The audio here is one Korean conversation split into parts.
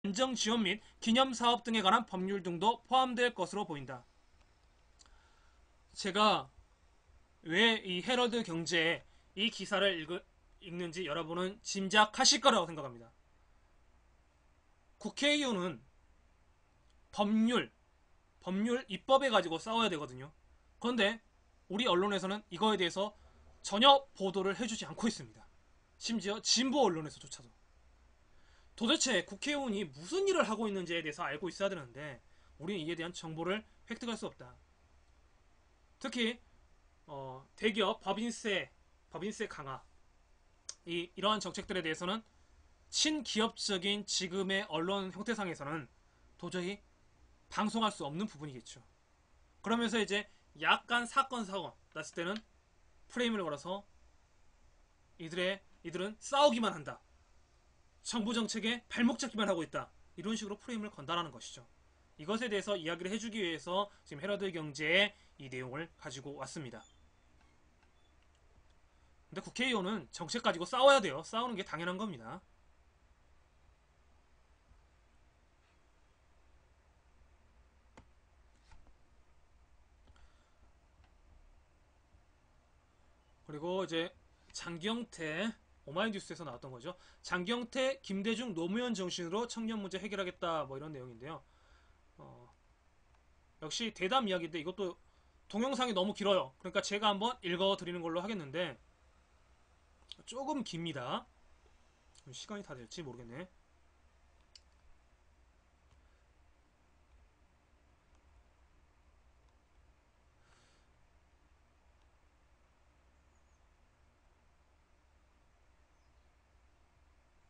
안정지원 및 기념사업 등에 관한 법률 등도 포함될 것으로 보인다. 제가 왜 이 헤럴드 경제에 이 기사를 읽는지 여러분은 짐작하실 거라고 생각합니다. 국회의원은 법률 입법에 가지고 싸워야 되거든요. 그런데 우리 언론에서는 이거에 대해서 전혀 보도를 해주지 않고 있습니다. 심지어 진보 언론에서조차도. 도대체 국회의원이 무슨 일을 하고 있는지에 대해서 알고 있어야 되는데 우리는 이에 대한 정보를 획득할 수 없다. 특히 대기업 법인세 강화 이러한 정책들에 대해서는 친기업적인 지금의 언론 형태상에서는 도저히 방송할 수 없는 부분이겠죠. 그러면서 이제 약간 사건 났을 때는 프레임을 걸어서 이들은 싸우기만 한다. 정부 정책에 발목 잡기만 하고 있다. 이런 식으로 프레임을 건다라는 것이죠. 이것에 대해서 이야기를 해주기 위해서 지금 헤럴드 경제의 이 내용을 가지고 왔습니다. 근데 국회의원은 정책 가지고 싸워야 돼요. 싸우는 게 당연한 겁니다. 그리고 이제 장경태 오마이뉴스에서 나왔던 거죠. 장경태, 김대중, 노무현 정신으로 청년 문제 해결하겠다 뭐 이런 내용인데요. 역시 대담 이야기인데 이것도 동영상이 너무 길어요. 그러니까 제가 한번 읽어드리는 걸로 하겠는데 조금 깁니다. 시간이 다 될지 모르겠네.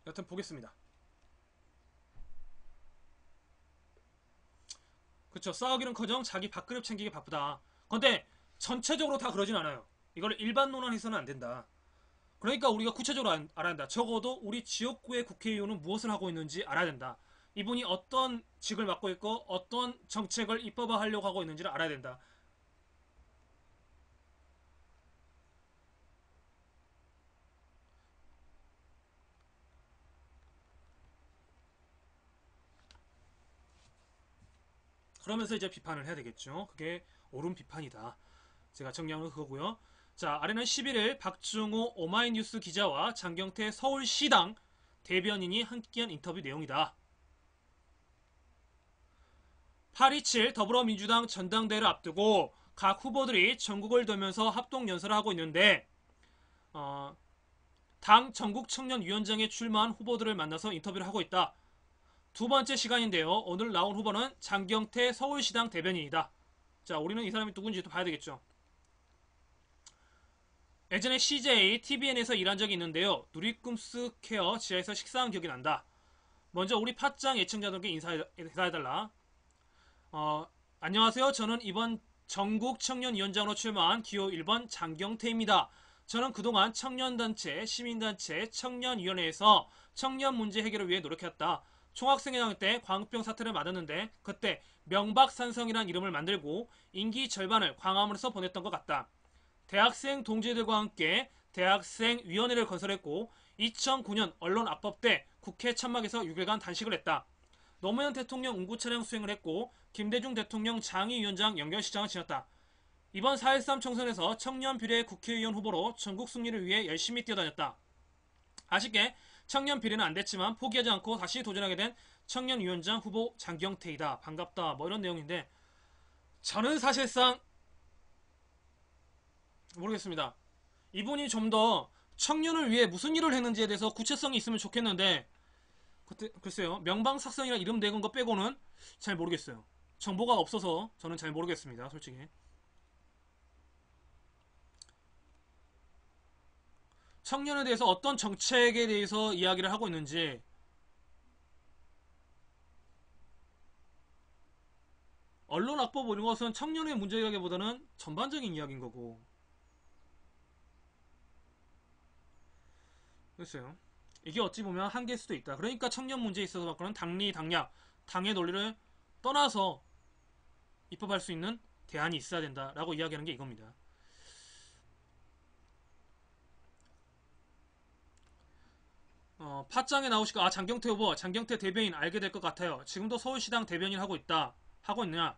여튼 보겠습니다. 그쵸, 싸우기는커녕 자기 밥그릇 챙기기 바쁘다. 근데 전체적으로 다 그러진 않아요. 이걸 일반 논란해서는 안 된다. 그러니까 우리가 구체적으로 알아야 된다. 적어도 우리 지역구의 국회의원은 무엇을 하고 있는지 알아야 된다. 이분이 어떤 직을 맡고 있고 어떤 정책을 입법화하려고 하고 있는지를 알아야 된다. 그러면서 이제 비판을 해야 되겠죠. 그게 옳은 비판이다. 제가 정리하는 그거고요. 자, 아래는 11일 박중호 오마이뉴스 기자와 장경태 서울시당 대변인이 함께한 인터뷰 내용이다. 8.27 더불어민주당 전당대회를 앞두고 각 후보들이 전국을 돌면서 합동연설을 하고 있는데 당 전국청년위원장에 출마한 후보들을 만나서 인터뷰를 하고 있다. 두 번째 시간인데요. 오늘 나온 후보는 장경태 서울시당 대변인이다. 자, 우리는 이 사람이 누군지 또 봐야 되겠죠. 예전에 CJ, TVN에서 일한 적이 있는데요. 누리꿈스 케어 지하에서 식사한 기억이 난다. 먼저 우리 팟짱 애청자들께 인사해달라. 안녕하세요. 저는 이번 전국청년위원장으로 출마한 기호 1번 장경태입니다. 저는 그동안 청년단체, 시민단체, 청년위원회에서 청년 문제 해결을 위해 노력했다. 총학생회장 때 광우병 사태를 맞았는데 그때 명박산성이란 이름을 만들고 임기 절반을 광화문에서 보냈던 것 같다. 대학생 동지들과 함께 대학생위원회를 건설했고 2009년 언론 압법 때 국회 천막에서 6일간 단식을 했다. 노무현 대통령 운구 차량 수행을 했고 김대중 대통령 장의위원장 연결시장을 지냈다. 이번 4.13 총선에서 청년 비례 국회의원 후보로 전국 승리를 위해 열심히 뛰어다녔다. 아쉽게 청년 비례는 안됐지만 포기하지 않고 다시 도전하게 된 청년위원장 후보 장경태이다. 반갑다. 뭐 이런 내용인데 저는 사실상 모르겠습니다. 이분이 좀 더 청년을 위해 무슨 일을 했는지에 대해서 구체성이 있으면 좋겠는데 글쎄요. 명방삭성이라 이름 대건 거 빼고는 잘 모르겠어요. 정보가 없어서 저는 잘 모르겠습니다. 솔직히. 청년에 대해서 어떤 정책에 대해서 이야기를 하고 있는지 언론 악보 보는 것은 청년의 문제라기보다는 전반적인 이야기인 거고 글쎄요. 이게 어찌 보면 한계일 수도 있다. 그러니까 청년 문제에 있어서 갖고는 당리 당략 당의 논리를 떠나서 입법할 수 있는 대안이 있어야 된다라고 이야기하는 게 이겁니다. 팟짱에 나오시고, 장경태 후보, 장경태 대변인 알게 될 것 같아요. 지금도 서울시당 대변인 하고 있느냐?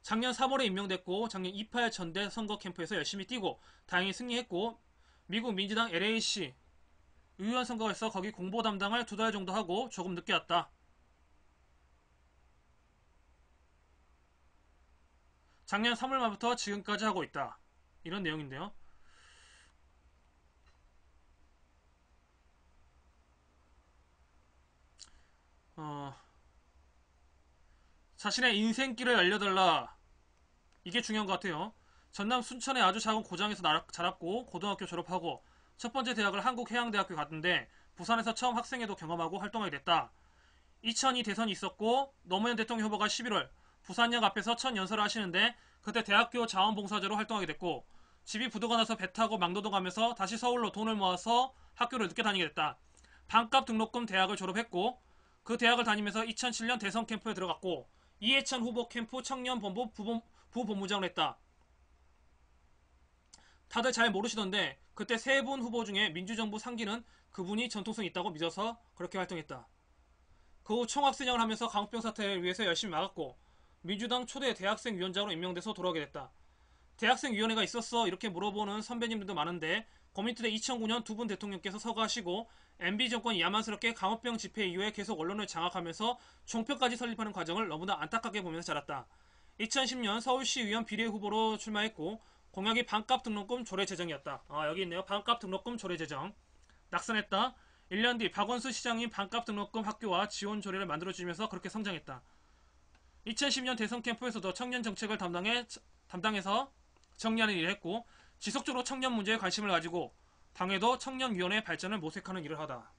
작년 3월에 임명됐고, 작년 28 전대 선거 캠프에서 열심히 뛰고, 다행히 승리했고, 미국 민주당 LAC 의원 선거에서 거기 공보 담당을 2달 정도 하고, 조금 늦게 왔다. 작년 3월 말부터 지금까지 하고 있다. 이런 내용인데요. 어, 자신의 인생길을 알려달라. 이게 중요한 것 같아요. 전남 순천의 아주 작은 고장에서 자랐고 고등학교 졸업하고 첫 번째 대학을 한국해양대학교 갔는데 부산에서 처음 학생회도 경험하고 활동하게 됐다. 2002 대선이 있었고 노무현 대통령 후보가 11월 부산역 앞에서 첫 연설을 하시는데 그때 대학교 자원봉사자로 활동하게 됐고 집이 부도가 나서 배 타고 망도동 가면서 다시 서울로 돈을 모아서 학교를 늦게 다니게 됐다. 반값 등록금 대학을 졸업했고 그 대학을 다니면서 2007년 대선 캠프에 들어갔고 이해찬 후보 캠프 청년본부 부본부장을 했다. 다들 잘 모르시던데 그때 세 분 후보 중에 민주정부 상기는 그분이 전통성이 있다고 믿어서 그렇게 활동했다. 그 후 총학생회를 하면서 광우병 사태를 위해서 열심히 막았고 민주당 초대 대학생위원장으로 임명돼서 돌아오게 됐다. 대학생위원회가 있었어 이렇게 물어보는 선배님들도 많은데 고민투대 2009년 두 분 대통령께서 서거하시고 MB 정권이 야만스럽게 광우병 집회 이후에 계속 언론을 장악하면서 종편까지 설립하는 과정을 너무나 안타깝게 보면서 자랐다. 2010년 서울시의원 비례후보로 출마했고 공약이 반값 등록금 조례 제정이었다. 여기 있네요. 반값 등록금 조례 제정. 낙선했다. 1년 뒤 박원순 시장이 반값 등록금 학교와 지원 조례를 만들어주면서 그렇게 성장했다. 2010년 대선 캠프에서도 청년 정책을 담당해서 정리하는 일을 했고 지속적으로 청년 문제에 관심을 가지고 당에도 청년위원회 발전을 모색하는 일을 하다.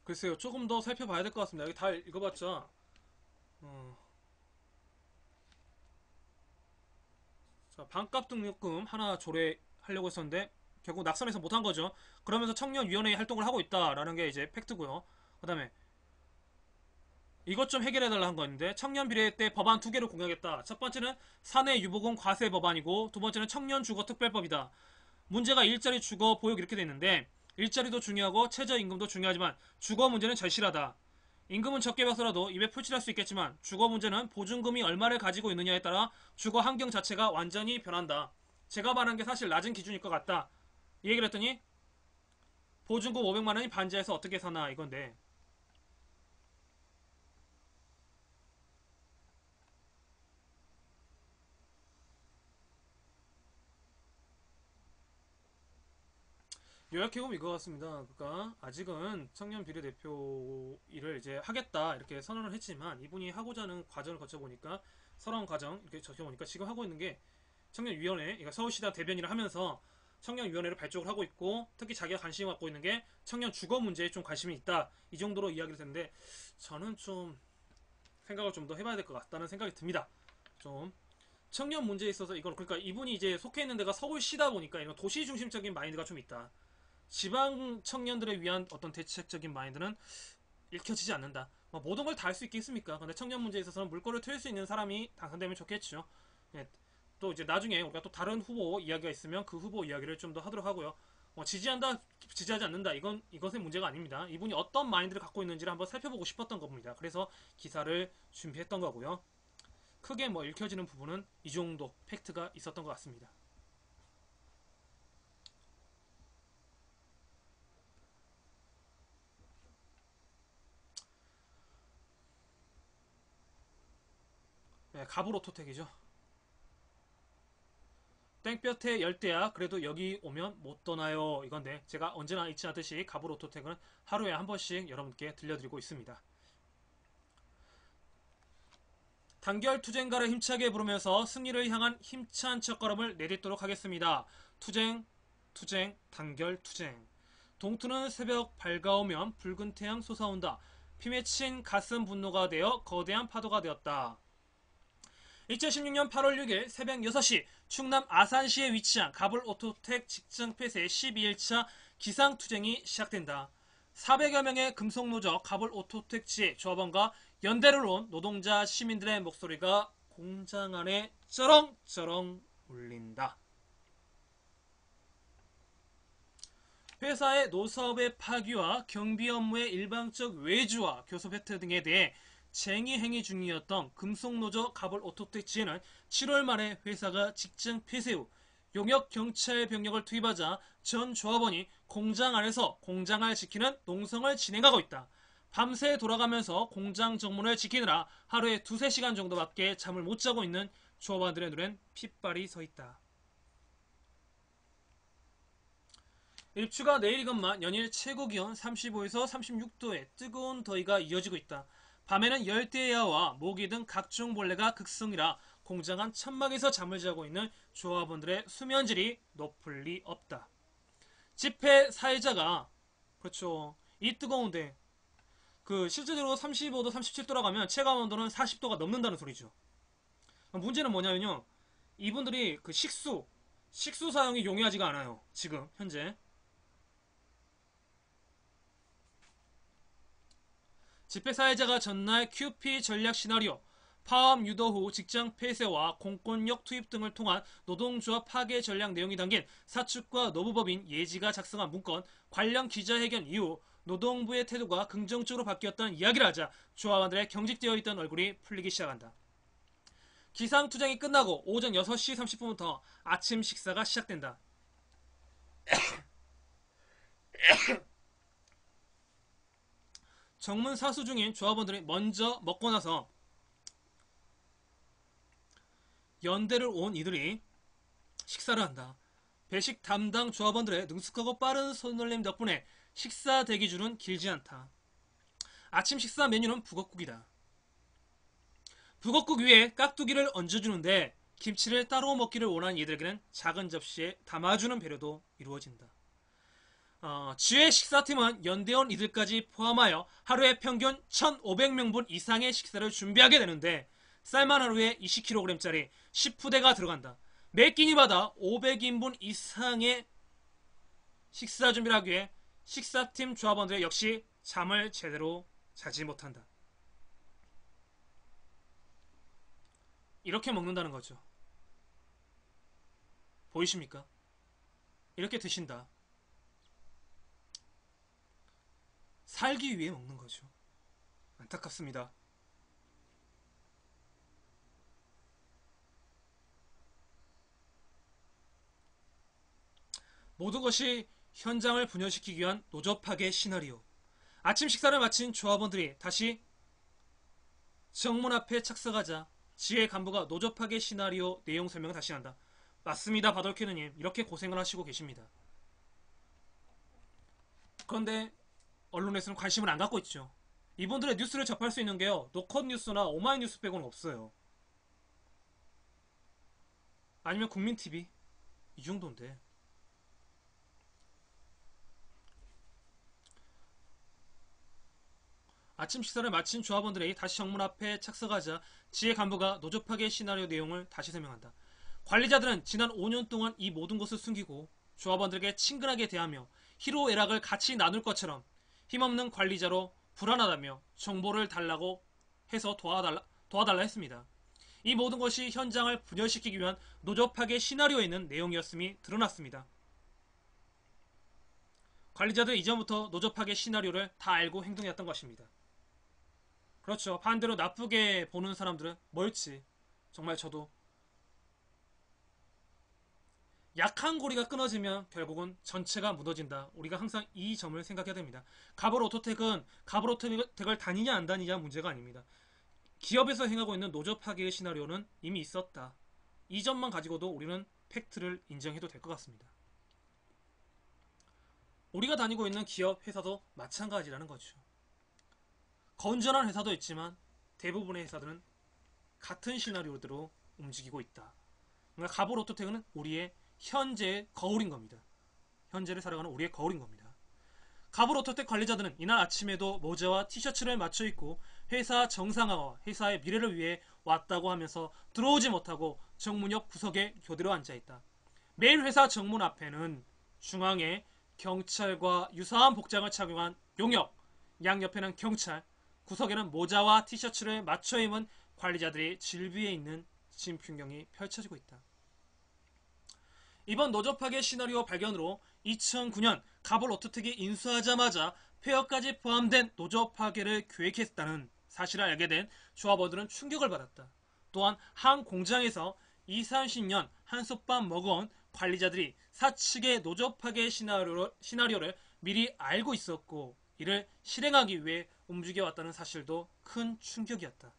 글쎄요. 조금 더 살펴봐야 될 것 같습니다. 여기 다 읽어봤자 어, 자, 반값 등록금 하나 조례하려고 했었는데 결국 낙선해서 못한 거죠. 그러면서 청년위원회 활동을 하고 있다라는 게 이제 팩트고요. 그 다음에 이것 좀 해결해달라 한 거였는데 청년 비례 때 법안 두 개를 공약했다. 첫 번째는 사내 유보금 과세 법안이고 두 번째는 청년 주거 특별법이다. 문제가 일자리 주거 보육 이렇게 돼 있는데 일자리도 중요하고 최저임금도 중요하지만 주거 문제는 절실하다. 임금은 적게 받더라도 입에 풀칠할 수 있겠지만 주거 문제는 보증금이 얼마를 가지고 있느냐에 따라 주거 환경 자체가 완전히 변한다. 제가 말한 게 사실 낮은 기준일 것 같다. 이 얘기를 했더니 보증금 500만 원이 반지하에서 어떻게 사나 이건데 요약해보면 이거 같습니다. 그러니까 아직은 청년 비례대표 일을 이제 하겠다 이렇게 선언을 했지만 이분이 하고자 하는 과정을 거쳐보니까 서러운 과정 이렇게 적혀보니까 지금 하고 있는 게 청년위원회, 그러니까 서울시당 대변인을 하면서 청년위원회를 발족을 하고 있고 특히 자기가 관심 갖고 있는 게 청년 주거 문제에 좀 관심이 있다 이 정도로 이야기를 했는데 저는 좀 생각을 좀 더 해봐야 될 것 같다는 생각이 듭니다. 좀 청년 문제에 있어서 이걸 그러니까 이분이 이제 속해 있는 데가 서울시다 보니까 이런 도시 중심적인 마인드가 좀 있다. 지방 청년들을 위한 어떤 대책적인 마인드는 읽혀지지 않는다. 뭐 모든 걸 다 할 수 있겠습니까? 근데 청년 문제에 있어서는 물꼬를 트일 수 있는 사람이 당선되면 좋겠죠. 예, 또 이제 나중에 우리가 또 다른 후보 이야기가 있으면 그 후보 이야기를 좀 더 하도록 하고요. 지지한다, 지지하지 않는다. 이것의 문제가 아닙니다. 이분이 어떤 마인드를 갖고 있는지를 한번 살펴보고 싶었던 겁니다. 그래서 기사를 준비했던 거고요. 크게 뭐 읽혀지는 부분은 이 정도 팩트가 있었던 것 같습니다. 네, 갑으로토택이죠. 땡볕에 열대야 그래도 여기 오면 못 떠나요 이건데 제가 언제나 잊지 않듯이 갑으로토택은 하루에 한 번씩 여러분께 들려드리고 있습니다. 단결 투쟁가를 힘차게 부르면서 승리를 향한 힘찬 첫걸음을 내딛도록 하겠습니다. 투쟁, 투쟁, 단결 투쟁. 동투는 새벽 밝아오면 붉은 태양 솟아온다. 피 맺힌 가슴 분노가 되어 거대한 파도가 되었다. 2016년 8월 6일 새벽 6시 충남 아산시에 위치한 가불 오토텍 직전 폐쇄 12일차 기상투쟁이 시작된다. 400여 명의 금속노조 가불오토텍지 조합원과 연대를 온 노동자 시민들의 목소리가 공장 안에 쩌렁쩌렁 울린다. 회사의 노사업의 파기와 경비 업무의 일방적 외주와 교섭 혜택 등에 대해 쟁의 행위 중이었던 금속노조 가불오토텍지에는 7월 말에 회사가 직장 폐쇄 후 용역 경찰 병력을 투입하자 전 조합원이 공장 안에서 공장을 지키는 농성을 진행하고 있다. 밤새 돌아가면서 공장 정문을 지키느라 하루에 2~3시간 정도밖에 잠을 못 자고 있는 조합원들의 눈엔 핏발이 서 있다. 일주가 내일이건만 연일 최고기온 35에서 36도의 뜨거운 더위가 이어지고 있다. 밤에는 열대야와 모기 등 각종 벌레가 극성이라 공장 안 천막에서 잠을 자고 있는 조합원들의 수면질이 높을 리 없다. 집회 사회자가 그렇죠. 이 뜨거운데 실제로 35도, 37도라고 하면 체감 온도는 40도가 넘는다는 소리죠. 문제는 뭐냐면요. 이분들이 식수 사용이 용이하지가 않아요. 지금 현재. 집회 사회자가 전날 QP 전략 시나리오, 파업 유도 후 직장 폐쇄와 공권력 투입 등을 통한 노동조합 파괴 전략 내용이 담긴 사측과 노무법인 예지가 작성한 문건 관련 기자회견 이후 노동부의 태도가 긍정적으로 바뀌었다는 이야기를 하자 조합원들의 경직되어 있던 얼굴이 풀리기 시작한다. 기상투쟁이 끝나고 오전 6시 30분부터 아침 식사가 시작된다. 정문 사수 중인 조합원들이 먼저 먹고 나서 연대를 온 이들이 식사를 한다. 배식 담당 조합원들의 능숙하고 빠른 손놀림 덕분에 식사 대기줄은 길지 않다. 아침 식사 메뉴는 북엇국이다. 북엇국 위에 깍두기를 얹어주는데 김치를 따로 먹기를 원하는 이들에게는 작은 접시에 담아주는 배려도 이루어진다. 지회 식사팀은 연대원 이들까지 포함하여 하루에 평균 1,500명분 이상의 식사를 준비하게 되는데 쌀만 하루에 20kg짜리 10푸대가 들어간다. 매 끼니마다 500인분 이상의 식사 준비를 하기 위해 식사팀 조합원들 역시 잠을 제대로 자지 못한다. 이렇게 먹는다는 거죠. 보이십니까? 이렇게 드신다. 살기 위해 먹는 거죠. 안타깝습니다. 모든 것이 현장을 분열시키기 위한 노조 파괴 시나리오. 아침 식사를 마친 조합원들이 다시 정문 앞에 착석하자 지회 간부가 노조 파괴 시나리오 내용 설명을 다시 한다. 맞습니다, 바돌키느님. 이렇게 고생을 하시고 계십니다. 그런데 언론에서는 관심을 안 갖고 있죠. 이분들의 뉴스를 접할 수 있는 게요, 노컷 뉴스나 오마이뉴스 빼고는 없어요. 아니면 국민TV 이 정도인데. 아침 식사를 마친 조합원들이 다시 정문 앞에 착석하자 지회 간부가 노조 파괴 시나리오 내용을 다시 설명한다. 관리자들은 지난 5년 동안 이 모든 것을 숨기고 조합원들에게 친근하게 대하며 희로애락을 같이 나눌 것처럼 힘없는 관리자로 불안하다며 정보를 달라고 해서 도와달라 했습니다. 이 모든 것이 현장을 분열시키기 위한 노조 파괴 시나리오에 있는 내용이었음이 드러났습니다. 관리자들은 이전부터 노조 파괴 시나리오를 다 알고 행동했던 것입니다. 그렇죠. 반대로 나쁘게 보는 사람들은 멀지. 정말 저도. 약한 고리가 끊어지면 결국은 전체가 무너진다. 우리가 항상 이 점을 생각해야 됩니다. 가불오토텍은 가불오토텍을 다니냐 안 다니냐 문제가 아닙니다. 기업에서 행하고 있는 노조 파괴의 시나리오는 이미 있었다. 이 점만 가지고도 우리는 팩트를 인정해도 될 것 같습니다. 우리가 다니고 있는 기업, 회사도 마찬가지라는 거죠. 건전한 회사도 있지만 대부분의 회사들은 같은 시나리오대로 움직이고 있다. 그러니까 가불오토텍은 우리의 현재의 거울인 겁니다. 현재를 살아가는 우리의 거울인 겁니다. 가불오토텍 관리자들은 이날 아침에도 모자와 티셔츠를 맞춰 입고 회사 정상화와 회사의 미래를 위해 왔다고 하면서 들어오지 못하고 정문역 구석에 교대로 앉아있다. 매일 회사 정문 앞에는 중앙에 경찰과 유사한 복장을 착용한 용역, 양옆에는 경찰, 구석에는 모자와 티셔츠를 맞춰 입은 관리자들이 질비해 있는 진풍경이 펼쳐지고 있다. 이번 노조 파괴 시나리오 발견으로 2009년 갑을 오토텍이 인수하자마자 폐업까지 포함된 노조 파괴를 계획했다는 사실을 알게 된 조합원들은 충격을 받았다. 또한 한 공장에서 20, 30년 한솥밥 먹어온 관리자들이 사측의 노조 파괴 시나리오를 미리 알고 있었고 이를 실행하기 위해 움직여왔다는 사실도 큰 충격이었다.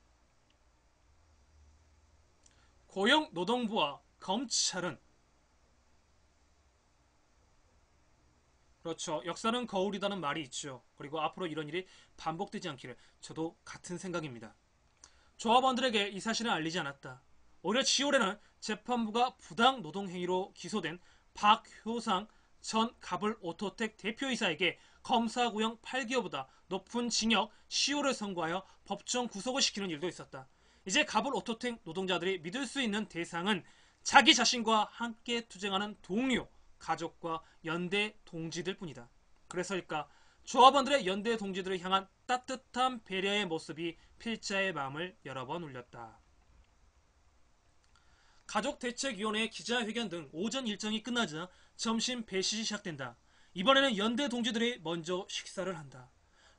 고용노동부와 검찰은 그렇죠. 역사는 거울이라는 말이 있죠. 그리고 앞으로 이런 일이 반복되지 않기를 저도 같은 생각입니다. 조합원들에게 이 사실을 알리지 않았다. 오히려 10월에는 재판부가 부당 노동행위로 기소된 박효상 전 갑을 오토텍 대표이사에게 검사구형 8개월보다 높은 징역 10월을 선고하여 법정 구속을 시키는 일도 있었다. 이제 갑을 오토텍 노동자들이 믿을 수 있는 대상은 자기 자신과 함께 투쟁하는 동료, 가족과 연대 동지들 뿐이다. 그래서일까 조합원들의 연대 동지들을 향한 따뜻한 배려의 모습이 필자의 마음을 여러 번 울렸다. 가족대책위원회 기자회견 등 오전 일정이 끝나자 점심 배식이 시작된다. 이번에는 연대 동지들이 먼저 식사를 한다.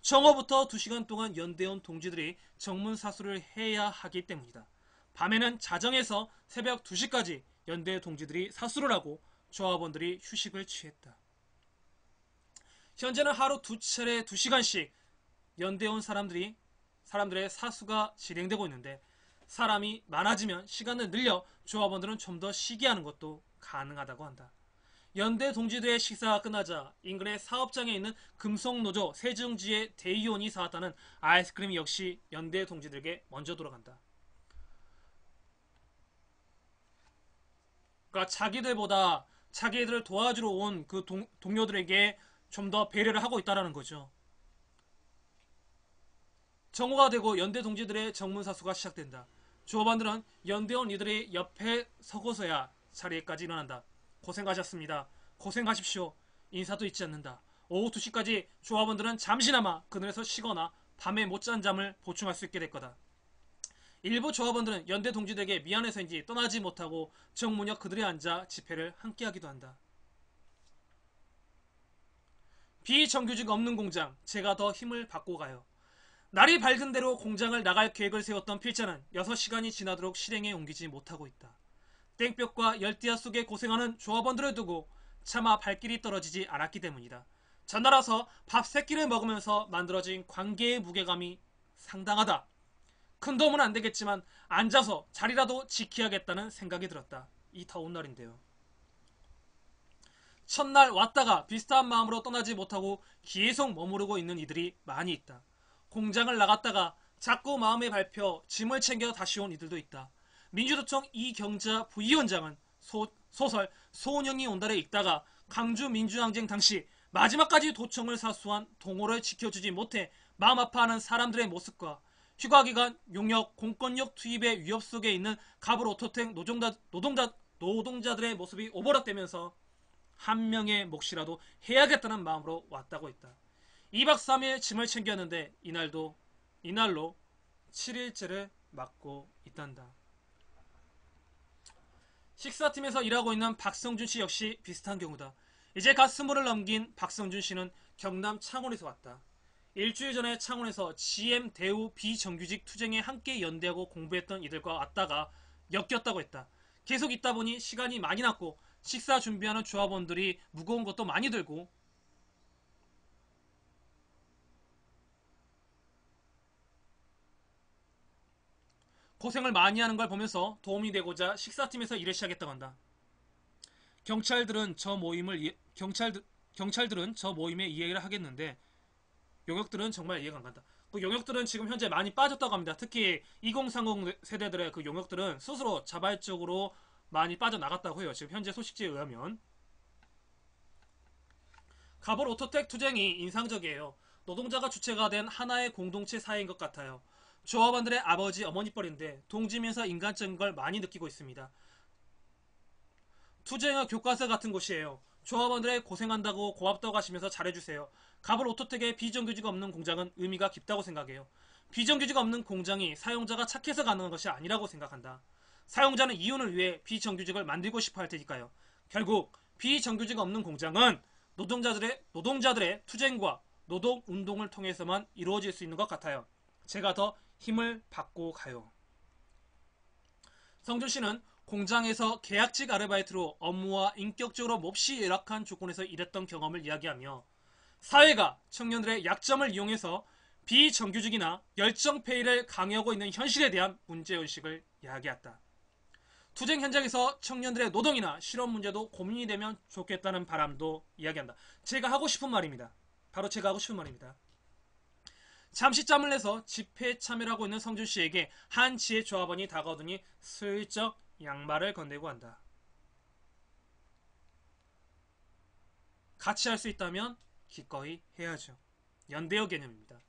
정오부터 2시간 동안 연대원 동지들이 정문사수를 해야 하기 때문이다. 밤에는 자정에서 새벽 2시까지 연대 동지들이 사수를 하고 조합원들이 휴식을 취했다. 현재는 하루 2차례 2시간씩 연대원 사람들의 사수가 진행되고 있는데 사람이 많아지면 시간을 늘려 조합원들은 좀 더 쉬게 하는 것도 가능하다고 한다. 연대 동지들의 식사가 끝나자 인근의 사업장에 있는 금속노조 세중지의 대의원이 사왔다는 아이스크림 역시 연대 동지들에게 먼저 돌아간다. 그러니까 자기들보다 자기들을 도와주러 온 그 동료들에게 좀 더 배려를 하고 있다는 거죠. 정오가 되고 연대 동지들의 정문사수가 시작된다. 조합원들은 연대원 이들이 옆에 서고서야 자리에까지 일어난다. 고생하셨습니다. 고생하십시오. 인사도 잊지 않는다. 오후 2시까지 조합원들은 잠시나마 그늘에서 쉬거나 밤에 못 잔 잠을 보충할 수 있게 될 거다. 일부 조합원들은 연대 동지들에게 미안해서인지 떠나지 못하고 정문 옆 그들에 앉아 집회를 함께하기도 한다. 비정규직 없는 공장, 제가 더 힘을 받고 가요. 날이 밝은 대로 공장을 나갈 계획을 세웠던 필자는 6시간이 지나도록 실행에 옮기지 못하고 있다. 땡볕과 열대야 속에 고생하는 조합원들을 두고 차마 발길이 떨어지지 않았기 때문이다. 전날아서 밥 3끼를 먹으면서 만들어진 관계의 무게감이 상당하다. 큰 도움은 안 되겠지만 앉아서 자리라도 지켜야겠다는 생각이 들었다. 이 더운 날인데요. 첫날 왔다가 비슷한 마음으로 떠나지 못하고 계속 머무르고 있는 이들이 많이 있다. 공장을 나갔다가 자꾸 마음에 밟혀 짐을 챙겨 다시 온 이들도 있다. 민주도청 이경자 부위원장은 소설 소년이 온달에 읽다가 강주 민주항쟁 당시 마지막까지 도청을 사수한 동호를 지켜주지 못해 마음 아파하는 사람들의 모습과 휴가기간 용역, 공권력 투입의 위협 속에 있는 갑을 오토텍 노동자들의 모습이 오버랩되면서 한 명의 몫이라도 해야겠다는 마음으로 왔다고 했다. 2박 3일 짐을 챙겼는데 이날로 7일째를 맞고 있단다. 식사팀에서 일하고 있는 박성준 씨 역시 비슷한 경우다. 이제 갓 20을 넘긴 박성준 씨는 경남 창원에서 왔다. 일주일 전에 창원에서 GM 대우 비정규직 투쟁에 함께 연대하고 공부했던 이들과 왔다가 엮였다고 했다. 계속 있다 보니 시간이 많이 났고 식사 준비하는 조합원들이 무거운 것도 많이 들고 고생을 많이 하는 걸 보면서 도움이 되고자 식사팀에서 일을 시작했다고 한다. 경찰들은 저 모임에 이해를 하겠는데 용역들은 정말 이해가 안 간다. 그 용역들은 지금 현재 많이 빠졌다고 합니다. 특히 2030 세대들의 그 용역들은 스스로 자발적으로 많이 빠져나갔다고 해요. 지금 현재 소식지에 의하면. 갑을 오토텍 투쟁이 인상적이에요. 노동자가 주체가 된 하나의 공동체 사회인 것 같아요. 조합원들의 아버지 어머니뻘인데 동지면서 인간적인 걸 많이 느끼고 있습니다. 투쟁은 교과서 같은 곳이에요. 조합원들의 고생한다고 고맙다고 하시면서 잘해주세요. 갑을 오토텍의 비정규직 없는 공장은 의미가 깊다고 생각해요. 비정규직 없는 공장이 사용자가 착해서 가능한 것이 아니라고 생각한다. 사용자는 이윤을 위해 비정규직을 만들고 싶어 할 테니까요. 결국 비정규직 없는 공장은 노동자들의 투쟁과 노동운동을 통해서만 이루어질 수 있는 것 같아요. 제가 더 힘을 받고 가요. 성준 씨는 공장에서 계약직 아르바이트로 업무와 인격적으로 몹시 열악한 조건에서 일했던 경험을 이야기하며 사회가 청년들의 약점을 이용해서 비정규직이나 열정페이를 강요하고 있는 현실에 대한 문제의식을 이야기했다. 투쟁 현장에서 청년들의 노동이나 실업 문제도 고민이 되면 좋겠다는 바람도 이야기한다. 제가 하고 싶은 말입니다. 바로 제가 하고 싶은 말입니다. 잠시 짬을 내서 집회에 참여를 하고 있는 성준 씨에게 한 지혜 조합원이 다가오더니 슬쩍 양말을 건네고 한다. 같이 할 수 있다면 기꺼이 해야죠. 연대어 개념입니다.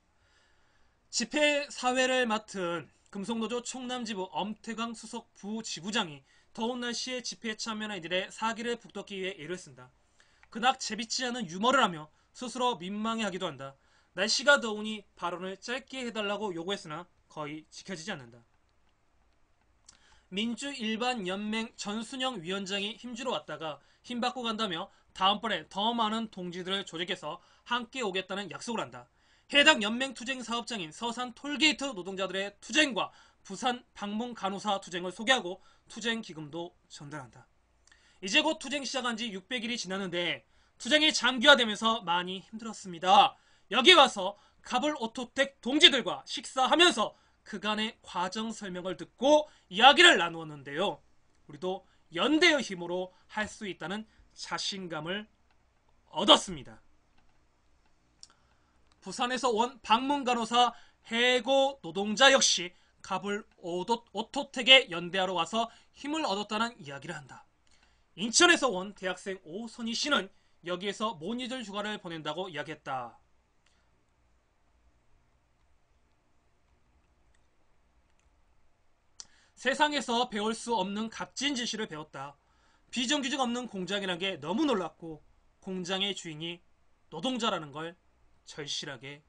집회 사회를 맡은 금속노조 충남지부 엄태광 수석 부지부장이 더운 날씨에 집회에 참여한 이들의 사기를 북돋기 위해 애를 쓴다. 그닥 재밌지 않은 유머를 하며 스스로 민망해하기도 한다. 날씨가 더우니 발언을 짧게 해달라고 요구했으나 거의 지켜지지 않는다. 민주일반연맹 전순영 위원장이 힘주러 왔다가 힘받고 간다며 다음번에 더 많은 동지들을 조직해서 함께 오겠다는 약속을 한다. 해당 연맹 투쟁 사업장인 서산 톨게이트 노동자들의 투쟁과 부산 방문 간호사 투쟁을 소개하고 투쟁 기금도 전달한다. 이제 곧 투쟁 시작한 지 600일이 지났는데 투쟁이 장기화되면서 많이 힘들었습니다. 여기 와서 갑을 오토텍 동지들과 식사하면서 그간의 과정 설명을 듣고 이야기를 나누었는데요. 우리도 연대의 힘으로 할 수 있다는 자신감을 얻었습니다. 부산에서 온 방문간호사 해고 노동자 역시 갑을 오토텍에 연대하러 와서 힘을 얻었다는 이야기를 한다. 인천에서 온 대학생 오선희 씨는 여기에서 모니들 휴가를 보낸다고 이야기했다. 세상에서 배울 수 없는 값진 지식을 배웠다. 비정규직 없는 공장이라는 게 너무 놀랍고 공장의 주인이 노동자라는 걸 절실하게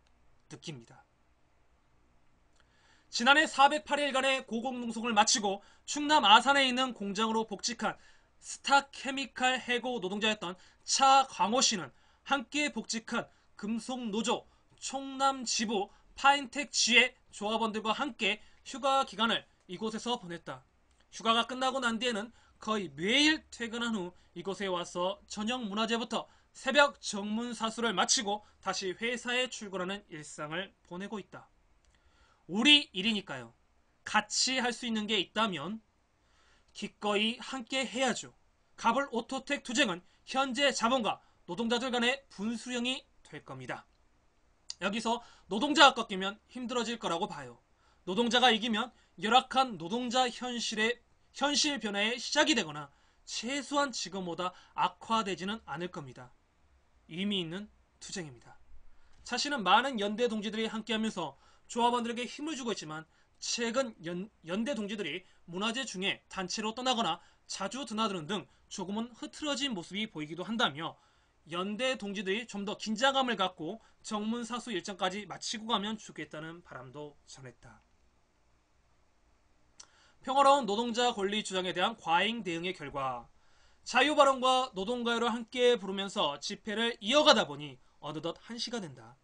느낍니다. 지난해 408일간의 고공농성을 마치고 충남 아산에 있는 공장으로 복직한 스타케미칼 해고 노동자였던 차광호 씨는 함께 복직한 금속노조 충남지부 파인텍지의 조합원들과 함께 휴가 기간을 이곳에서 보냈다. 휴가가 끝나고 난 뒤에는 거의 매일 퇴근한 후 이곳에 와서 저녁 문화제부터 새벽 정문사수를 마치고 다시 회사에 출근하는 일상을 보내고 있다. 우리 일이니까요. 같이 할 수 있는 게 있다면 기꺼이 함께 해야죠. 갑을 오토텍 투쟁은 현재 자본과 노동자들 간의 분수령이 될 겁니다. 여기서 노동자가 꺾이면 힘들어질 거라고 봐요. 노동자가 이기면 열악한 노동자 현실 변화의 시작이 되거나 최소한 지금보다 악화되지는 않을 겁니다. 의미 있는 투쟁입니다. 자신은 많은 연대 동지들이 함께하면서 조합원들에게 힘을 주고 있지만 최근 연대 동지들이 문화재 중에 단체로 떠나거나 자주 드나드는 등 조금은 흐트러진 모습이 보이기도 한다며 연대 동지들이 좀 더 긴장감을 갖고 정문사수 일정까지 마치고 가면 좋겠다는 바람도 전했다. 평화로운 노동자 권리 주장에 대한 과잉 대응의 결과 자유발언과 노동가요를 함께 부르면서 집회를 이어가다 보니 어느덧 1시가 된다.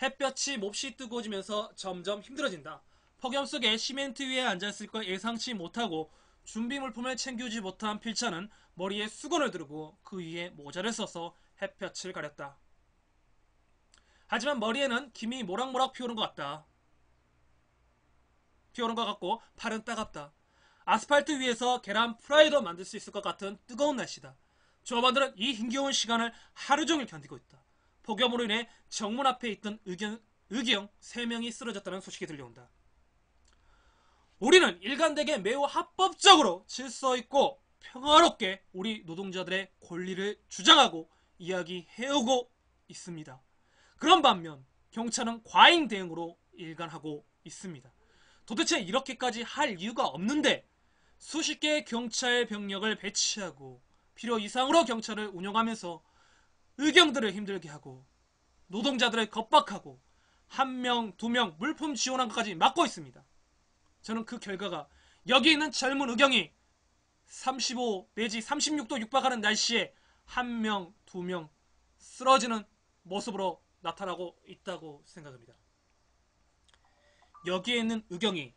햇볕이 몹시 뜨거워지면서 점점 힘들어진다. 폭염 속에 시멘트 위에 앉았을 걸 예상치 못하고 준비 물품을 챙기지 못한 필자는 머리에 수건을 두르고 그 위에 모자를 써서 햇볕을 가렸다. 하지만 머리에는 김이 모락모락 피오는 것 같고 팔은 따갑다. 아스팔트 위에서 계란 프라이도 만들 수 있을 것 같은 뜨거운 날씨다. 조합원들은 이 힘겨운 시간을 하루 종일 견디고 있다. 폭염으로 인해 정문 앞에 있던 의경 3명이 쓰러졌다는 소식이 들려온다. 우리는 일관되게 매우 합법적으로 질서 있고 평화롭게 우리 노동자들의 권리를 주장하고 이야기해오고 있습니다. 그런 반면 경찰은 과잉 대응으로 일관하고 있습니다. 도대체 이렇게까지 할 이유가 없는데 수십 개의 경찰 병력을 배치하고 필요 이상으로 경찰을 운영하면서 의경들을 힘들게 하고 노동자들을 겁박하고 한 명, 두 명 물품 지원한 것까지 막고 있습니다. 저는 그 결과가 여기 있는 젊은 의경이 35 내지 36도 육박하는 날씨에 한 명, 두 명 쓰러지는 모습으로 나타나고 있다고 생각합니다. 여기에 있는 의경이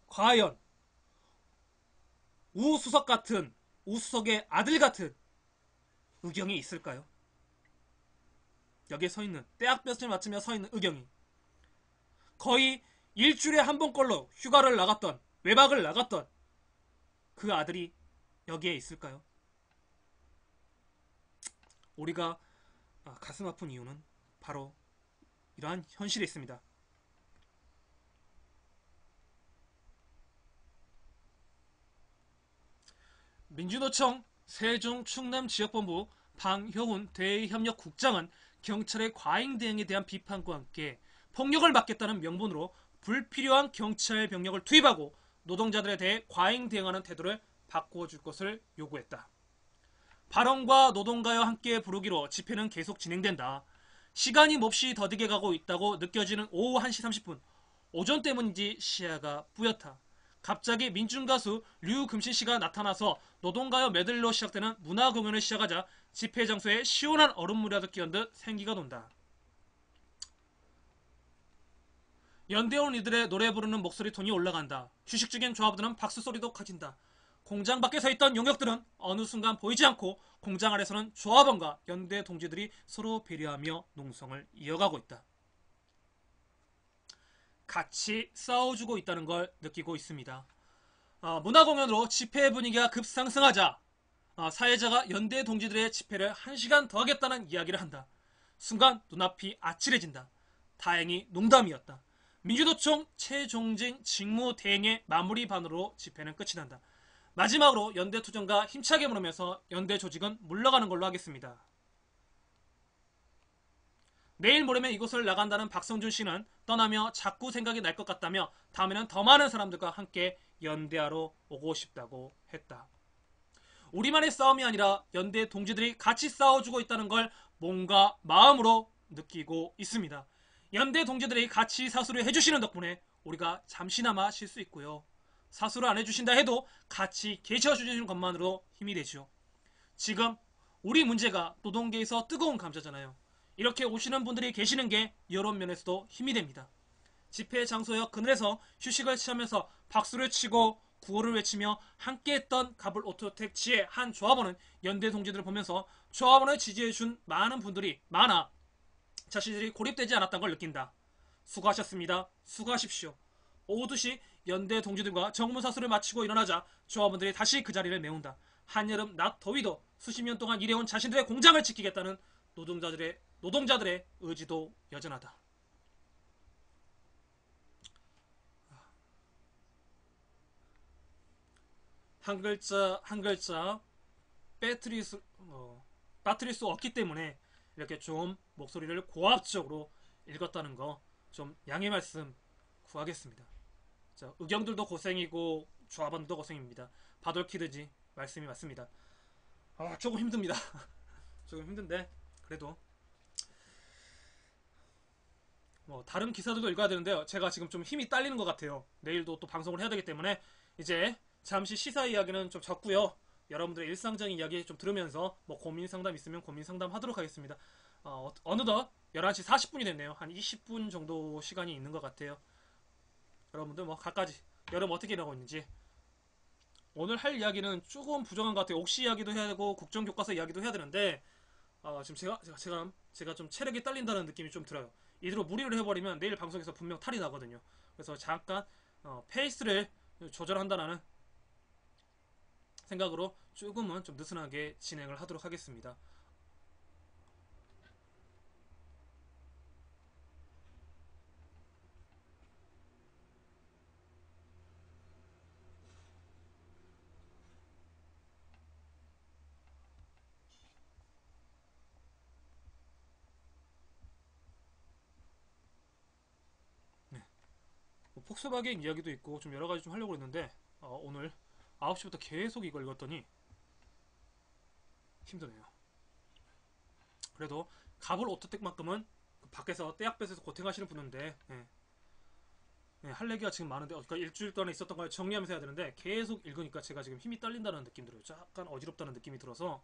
과연 우수석 같은, 우수석의 아들 같은 의경이 있을까요? 여기에 서 있는, 떼학볕을 맞으며 서 있는 의경이 거의 일주일에 한 번꼴로 휴가를 나갔던, 외박을 나갔던 그 아들이 여기에 있을까요? 우리가 가슴 아픈 이유는 바로 이러한 현실에 있습니다. 민주노총 세종 충남 지역본부 방효훈 대외협력국장은 경찰의 과잉 대응에 대한 비판과 함께 폭력을 막겠다는 명분으로 불필요한 경찰 병력을 투입하고 노동자들에 대해 과잉 대응하는 태도를 바꿔줄 것을 요구했다. 발언과 노동가와 함께 부르기로 집회는 계속 진행된다. 시간이 몹시 더디게 가고 있다고 느껴지는 오후 1시 30분. 오전 때문인지 시야가 뿌옇다. 갑자기 민중가수 류금신 씨가 나타나서 노동가요 메들리로 시작되는 문화 공연을 시작하자 집회 장소에 시원한 얼음물이라도 끼얹은 듯 생기가 돈다. 연대원 이들의 노래 부르는 목소리 톤이 올라간다. 휴식 중인 조합원들은 박수 소리도 커진다. 공장 밖에 서 있던 용역들은 어느 순간 보이지 않고 공장 아래서는 조합원과 연대 동지들이 서로 배려하며 농성을 이어가고 있다. 같이 싸워주고 있다는 걸 느끼고 있습니다. 문화공연으로 집회 분위기가 급상승하자 사회자가 연대 동지들의 집회를 1시간 더 하겠다는 이야기를 한다. 순간 눈앞이 아찔해진다. 다행히 농담이었다. 민주노총 최종진 직무대행의 마무리 반으로 집회는 끝이 난다. 마지막으로 연대 투쟁가 힘차게 물으면서 연대 조직은 물러가는 걸로 하겠습니다. 내일 모레면 이곳을 나간다는 박성준 씨는 떠나며 자꾸 생각이 날 것 같다며 다음에는 더 많은 사람들과 함께 연대하러 오고 싶다고 했다. 우리만의 싸움이 아니라 연대 동지들이 같이 싸워주고 있다는 걸 몸과 마음으로 느끼고 있습니다. 연대 동지들이 같이 사수를 해주시는 덕분에 우리가 잠시나마 쉴 수 있고요. 사수를 안 해주신다 해도 같이 계셔주시는 것만으로 힘이 되죠. 지금 우리 문제가 노동계에서 뜨거운 감자잖아요. 이렇게 오시는 분들이 계시는 게 여러 면에서도 힘이 됩니다. 집회 장소여 그늘에서 휴식을 취하면서 박수를 치고 구호를 외치며 함께했던 가불 오토텍 지의 한 조합원은 연대 동지들을 보면서 조합원을 지지해준 많은 분들이 많아 자신들이 고립되지 않았다는 걸 느낀다. 수고하셨습니다. 수고하십시오. 오후 2시 연대 동지들과 정문사수를 마치고 일어나자 조합원들이 다시 그 자리를 메운다. 한여름 낮 더위도 수십 년 동안 일해온 자신들의 공장을 지키겠다는 노동자들의 의지도 여전하다. 한 글자 한 글자 빠뜨릴 수 없기 때문에 이렇게 좀 목소리를 고압적으로 읽었다는 거 좀 양해 말씀 구하겠습니다. 자, 의경들도 고생이고 조합원도 고생입니다. 바돌키드지 말씀이 맞습니다. 조금 힘듭니다. 조금 힘든데 그래도 다른 기사들도 읽어야 되는데요. 제가 지금 좀 힘이 딸리는 것 같아요. 내일도 또 방송을 해야 되기 때문에 이제 잠시 시사 이야기는 좀 적고요. 여러분들의 일상적인 이야기 좀 들으면서 고민 상담 있으면 고민 상담 하도록 하겠습니다. 어느덧 11시 40분이 됐네요. 한 20분 정도 시간이 있는 것 같아요. 여러분들 각가지 여름 어떻게 일하고 있는지 오늘 할 이야기는 조금 부족한 것 같아요. 옥시 이야기도 해야 되고 국정교과서 이야기도 해야 되는데 지금 제가 좀 체력이 딸린다는 느낌이 좀 들어요. 이대로 무리를 해버리면 내일 방송에서 분명 탈이 나거든요. 그래서 잠깐 페이스를 조절한다는 생각으로 조금은 좀 느슨하게 진행을 하도록 하겠습니다. 폭스바겐 이야기도 있고 좀 여러가지 좀 하려고 했는데 오늘 9시부터 계속 이걸 읽었더니 힘드네요. 그래도 갑을 오토텍만큼은 밖에서 떼약볕에서 고생하시는 분인데 예. 예, 할 얘기가 지금 많은데 그러니까 일주일 동안 있었던 걸 정리하면서 해야 되는데 계속 읽으니까 제가 지금 힘이 딸린다는 느낌 들어요. 약간 어지럽다는 느낌이 들어서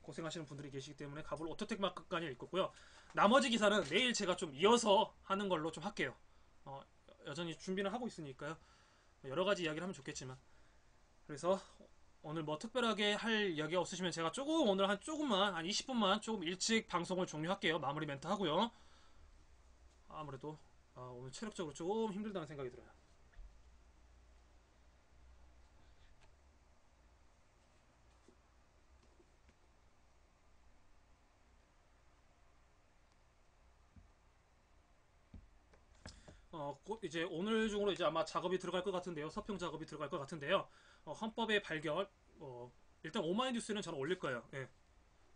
고생하시는 분들이 계시기 때문에 갑을 오토텍만큼까지 읽었고요. 나머지 기사는 내일 제가 좀 이어서 하는 걸로 좀 할게요. 여전히 준비는 하고 있으니까요. 여러 가지 이야기를 하면 좋겠지만 그래서 오늘 뭐 특별하게 할 이야기 없으시면 제가 조금 오늘 한 조금만 한 20분만 조금 일찍 방송을 종료할게요. 마무리 멘트 하고요. 아무래도 오늘 체력적으로 좀 힘들다는 생각이 들어요. 곧 이제 오늘 중으로 이제 아마 작업이 들어갈 것 같은데요. 서평 작업이 들어갈 것 같은데요. 헌법의 발견, 일단 오마이뉴스는 저는 올릴 거예요. 예.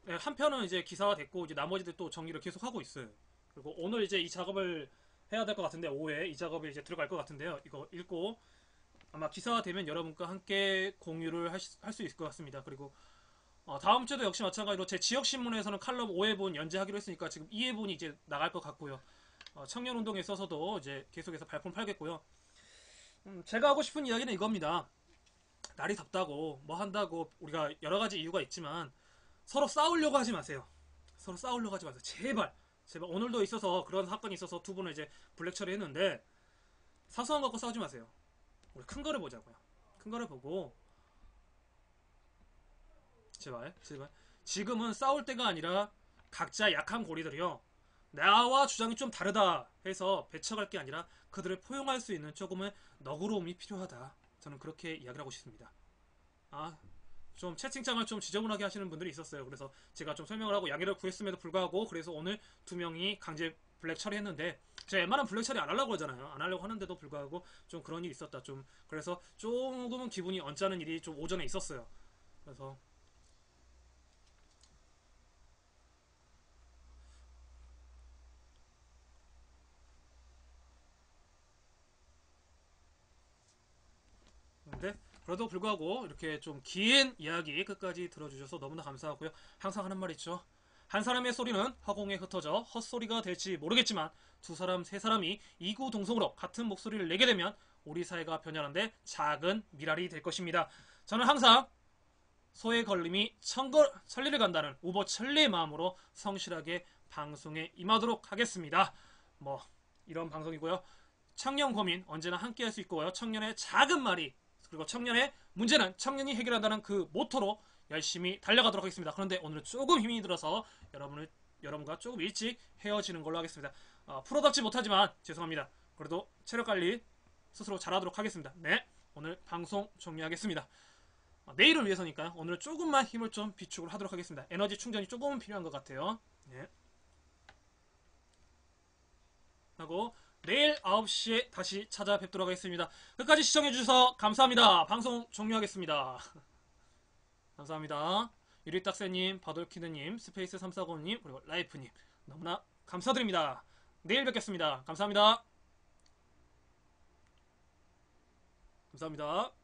예, 한 편은 이제 기사화 됐고 이제 나머지들 또 정리를 계속 하고 있어요. 그리고 오늘 이제 이 작업을 해야 될 것 같은데 오후에 이 작업이 이제 들어갈 것 같은데요. 이거 읽고 아마 기사화 되면 여러분과 함께 공유를 할 수 있을 것 같습니다. 그리고 다음 주도 역시 마찬가지로 제 지역 신문에서는 칼럼 5회분 연재하기로 했으니까 지금 2회분이 이제 나갈 것 같고요. 청년 운동에 있어서도 이제 계속해서 발품 팔겠고요. 제가 하고 싶은 이야기는 이겁니다. 날이 덥다고 뭐 한다고 우리가 여러 가지 이유가 있지만 서로 싸우려고 하지 마세요. 서로 싸우려고 하지 마세요. 제발 제발 오늘도 있어서 그런 사건이 있어서 두 분을 이제 블랙 처리했는데 사소한 거 갖고 싸우지 마세요. 우리 큰 거를 보자고요. 큰 거를 보고 제발 제발 지금은 싸울 때가 아니라 각자 약한 고리들이요. 나와 주장이 좀 다르다 해서 배척할 게 아니라 그들을 포용할 수 있는 조금의 너그러움이 필요하다. 저는 그렇게 이야기를 하고 싶습니다. 좀 채팅창을 좀 지저분하게 하시는 분들이 있었어요. 그래서 제가 좀 설명을 하고 양해를 구했음에도 불구하고 그래서 오늘 두 명이 강제 블랙 처리했는데 제가 웬만하면 블랙 처리 안 하려고 그러잖아요. 안 하려고 하는데도 불구하고 좀 그런 일이 있었다. 좀 그래서 조금은 기분이 언짢은 일이 좀 오전에 있었어요. 그래서 근데 그래도 불구하고 이렇게 좀 긴 이야기 끝까지 들어주셔서 너무나 감사하고요. 항상 하는 말 있죠. 한 사람의 소리는 허공에 흩어져 헛소리가 될지 모르겠지만 두 사람, 세 사람이 이구동성으로 같은 목소리를 내게 되면 우리 사회가 변하는데 작은 미랄이 될 것입니다. 저는 항상 소의 걸림이 천리를 간다는 우버 천리의 마음으로 성실하게 방송에 임하도록 하겠습니다. 뭐 이런 방송이고요. 청년 고민 언제나 함께 할 수 있고요. 청년의 작은 말이 그리고 청년의 문제는 청년이 해결한다는 그 모토로 열심히 달려가도록 하겠습니다. 그런데 오늘은 조금 힘이 들어서 여러분과 조금 일찍 헤어지는 걸로 하겠습니다. 프로답지 못하지만 죄송합니다. 그래도 체력 관리 스스로 잘하도록 하겠습니다. 네, 오늘 방송 종료하겠습니다. 내일을 위해서니까요. 오늘 조금만 힘을 좀 비축을 하도록 하겠습니다. 에너지 충전이 조금은 필요한 것 같아요. 네. 하고 내일 9시에 다시 찾아뵙도록 하겠습니다. 끝까지 시청해주셔서 감사합니다. 방송 종료하겠습니다. 감사합니다. 유리딱새님, 바돌키드님, 스페이스 340님, 그리고 라이프님 너무나 감사드립니다. 내일 뵙겠습니다. 감사합니다. 감사합니다.